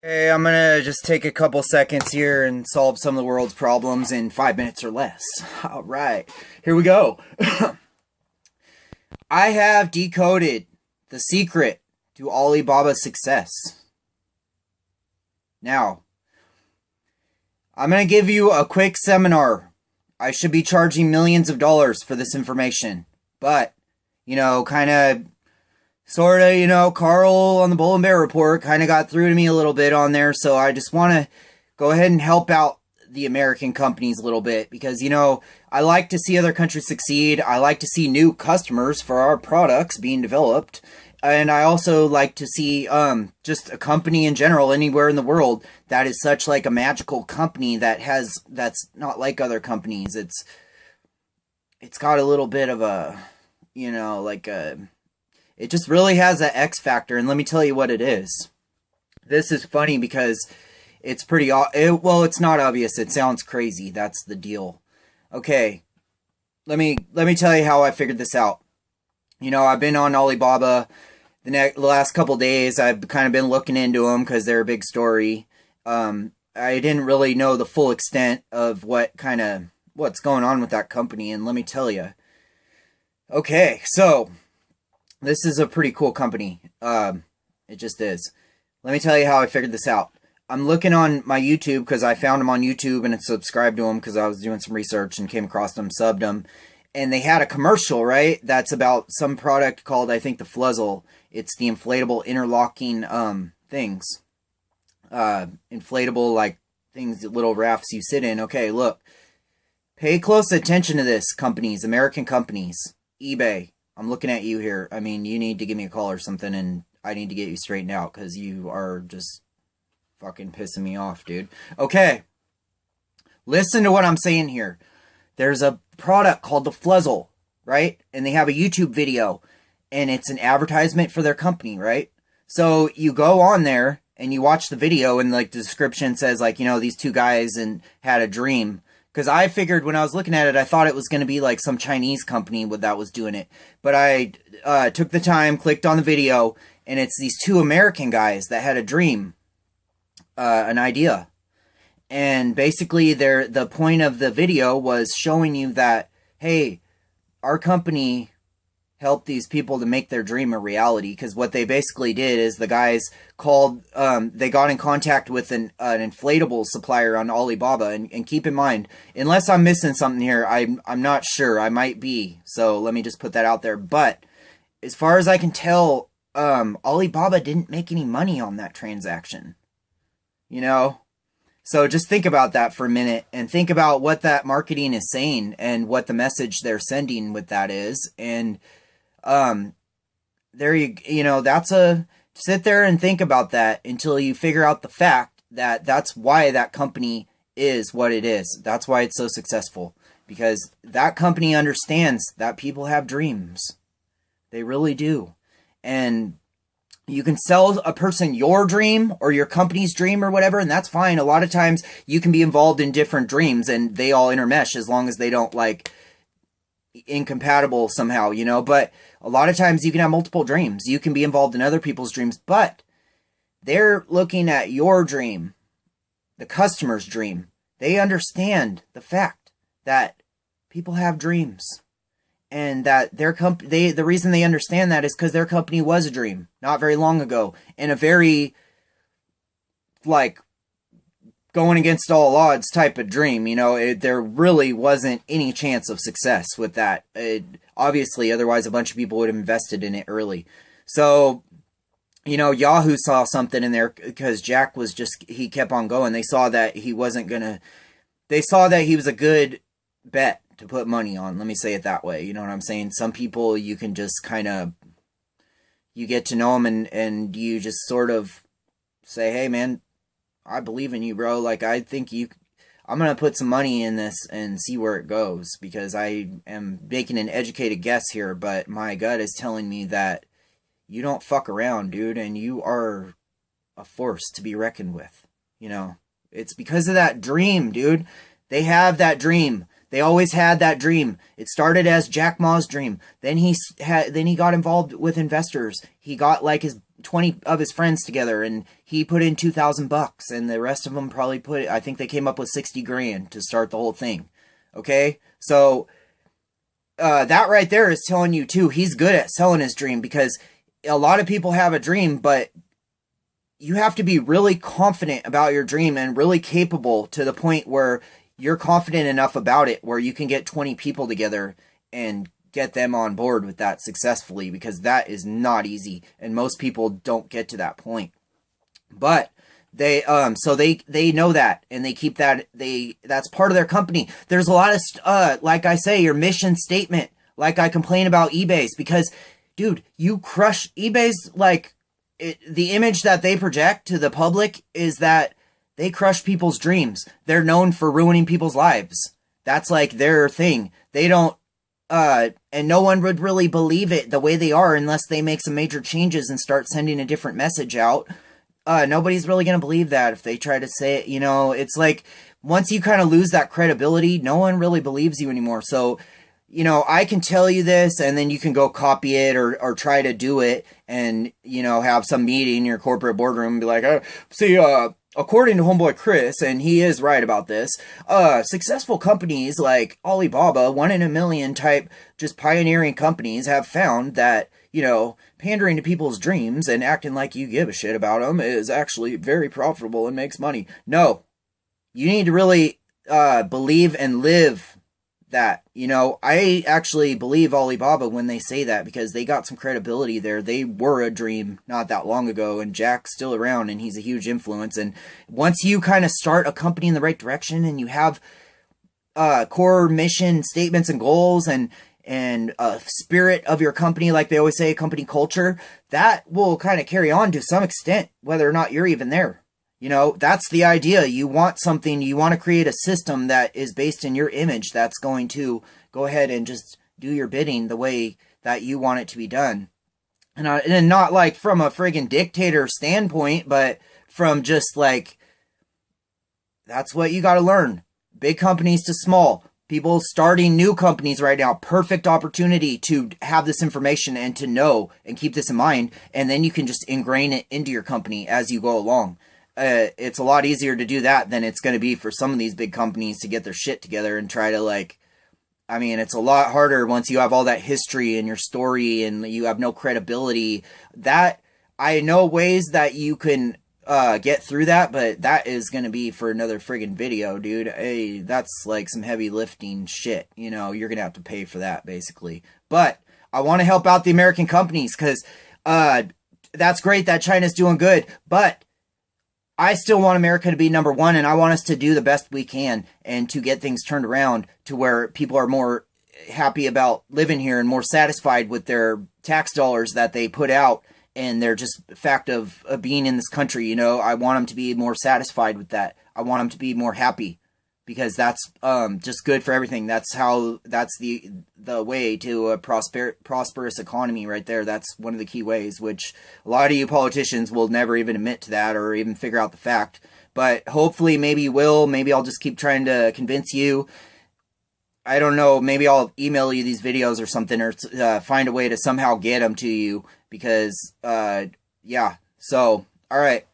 Hey, I'm gonna just take a couple seconds here and solve some of the world's problems in 5 minutes or less. All right, here we go. I have decoded the secret to Alibaba's success. Now, I'm gonna give you a quick seminar. I should be charging millions of dollars for this information, but, kind of Carl on the Bull and Bear Report kind of got through to me a little bit on there, so I just want to go ahead and help out the American companies a little bit because, I like to see other countries succeed. I like to see new customers for our products being developed. And I also like to see just a company in general anywhere in the world that is such like a magical company that's not like other companies. It's got a little bit of a, it just really has an X factor, and let me tell you what it is. This is funny because it's pretty, well, it's not obvious. It sounds crazy. That's the deal. Okay, let me tell you how I figured this out. I've been on Alibaba the last couple days. I've kind of been looking into them because they're a big story. I didn't really know the full extent of what's going on with that company, and let me tell you. Okay, so this is a pretty cool company. It just is. Let me tell you how I figured this out. I'm looking on my YouTube because I found them on YouTube and subscribed to them because I was doing some research and came across them, subbed them. And they had a commercial, right? That's about some product called, I think, the Fluzzle. It's the inflatable interlocking things. Inflatable, like, things, little rafts you sit in. Okay, look. Pay close attention to this, companies, American companies. eBay. I'm looking at you here. I mean, you need to give me a call or something, and I need to get you straightened out, because you are just fucking pissing me off, dude. Okay. Listen to what I'm saying here. There's a product called the Fluzzle, right? And they have a YouTube video, and it's an advertisement for their company, right? So you go on there, and you watch the video, and like the description says, like, these two guys and had a dream. Because I figured when I was looking at it, I thought it was going to be like some Chinese company that was doing it. But I took the time, clicked on the video, and it's these two American guys that had a dream, an idea. And basically the point of the video was showing you that, hey, our company helped these people to make their dream a reality. Because what they basically did is the guys called, they got in contact with an inflatable supplier on Alibaba. And keep in mind, unless I'm missing something here, I'm not sure. I might be. So let me just put that out there. But as far as I can tell, Alibaba didn't make any money on that transaction. So just think about that for a minute and think about what that marketing is saying and what the message they're sending with that is. And sit there and think about that until you figure out the fact that that's why that company is what it is. That's why it's so successful, because that company understands that people have dreams. They really do. And you can sell a person your dream or your company's dream or whatever, and that's fine. A lot of times you can be involved in different dreams and they all intermesh as long as they don't incompatible somehow, but a lot of times you can have multiple dreams. You can be involved in other people's dreams, but they're looking at your dream, the customer's dream. They understand the fact that people have dreams. And that the reason they understand that is because their company was a dream not very long ago, and a very going against all odds type of dream. There really wasn't any chance of success with that. Obviously, otherwise a bunch of people would have invested in it early. So, Yahoo saw something in there because Jack he kept on going. They saw that he was a good bet to put money on. Let me say it that way. You know what I'm saying? Some people you can just you get to know them and you just sort of say, hey man, I believe in you, bro. I think I'm going to put some money in this and see where it goes, because I am making an educated guess here, but my gut is telling me that you don't fuck around, dude, and you are a force to be reckoned with. It's because of that dream, dude. They have that dream. They always had that dream. It started as Jack Ma's dream. Then he got involved with investors. He got like his 20 of his friends together, and he put in $2,000, and the rest of them probably I think they came up with 60 grand to start the whole thing. Okay, so that right there is telling you too, he's good at selling his dream, because a lot of people have a dream, but you have to be really confident about your dream and really capable to the point where you're confident enough about it where you can get 20 people together and get them on board with that successfully, because that is not easy, and most people don't get to that point. But they they know that, and they keep that, that's part of their company. There's a lot of like I say, your mission statement, like I complain about eBay's, because dude, you crush eBay's, like the image that they project to the public is that they crush people's dreams. They're known for ruining people's lives. That's like their thing. They don't, and no one would really believe it the way they are unless they make some major changes and start sending a different message out. Nobody's really going to believe that if they try to say it. You know, it's like once you kind of lose that credibility, no one really believes you anymore. So, you know, I can tell you this, and then you can go copy it or try to do it, and, you know, have some meeting in your corporate boardroom and be like, according to homeboy Chris, and he is right about this, successful companies like Alibaba, 1 in a million type, just pioneering companies, have found that, you know, pandering to people's dreams and acting like you give a shit about them is actually very profitable and makes money. No, you need to really believe and live that. You know, I actually believe Alibaba when they say that, because they got some credibility there. They were a dream not that long ago, and Jack's still around, and he's a huge influence. And once you kind of start a company in the right direction, and you have core mission statements and goals, and a spirit of your company, like they always say, company culture, that will kind of carry on to some extent, whether or not you're even there. You know, that's the idea. You want something, you want to create a system that is based in your image that's going to go ahead and just do your bidding the way that you want it to be done. And not like from a friggin' dictator standpoint, but from just like, that's what you got to learn. Big companies to small. People starting new companies right now, perfect opportunity to have this information and to know and keep this in mind. And then you can just ingrain it into your company as you go along. It's a lot easier to do that than it's going to be for some of these big companies to get their shit together and try to, like, I mean, it's a lot harder once you have all that history in your story and you have no credibility. That, I know ways that you can get through that, but that is going to be for another friggin' video, dude. Hey, that's like some heavy lifting shit. You know, you're going to have to pay for that, basically. But I want to help out the American companies, because that's great that China's doing good, but I still want America to be number one, and I want us to do the best we can and to get things turned around to where people are more happy about living here and more satisfied with their tax dollars that they put out and their just fact of being in this country. You know, I want them to be more satisfied with that. I want them to be more happy, because that's just good for everything. That's the way to a prosperous economy right there. That's one of the key ways, which a lot of you politicians will never even admit to that or even figure out the fact. But hopefully maybe you will. Maybe I'll just keep trying to convince you. I don't know. Maybe I'll email you these videos or something, or find a way to somehow get them to you, because, yeah. So, all right.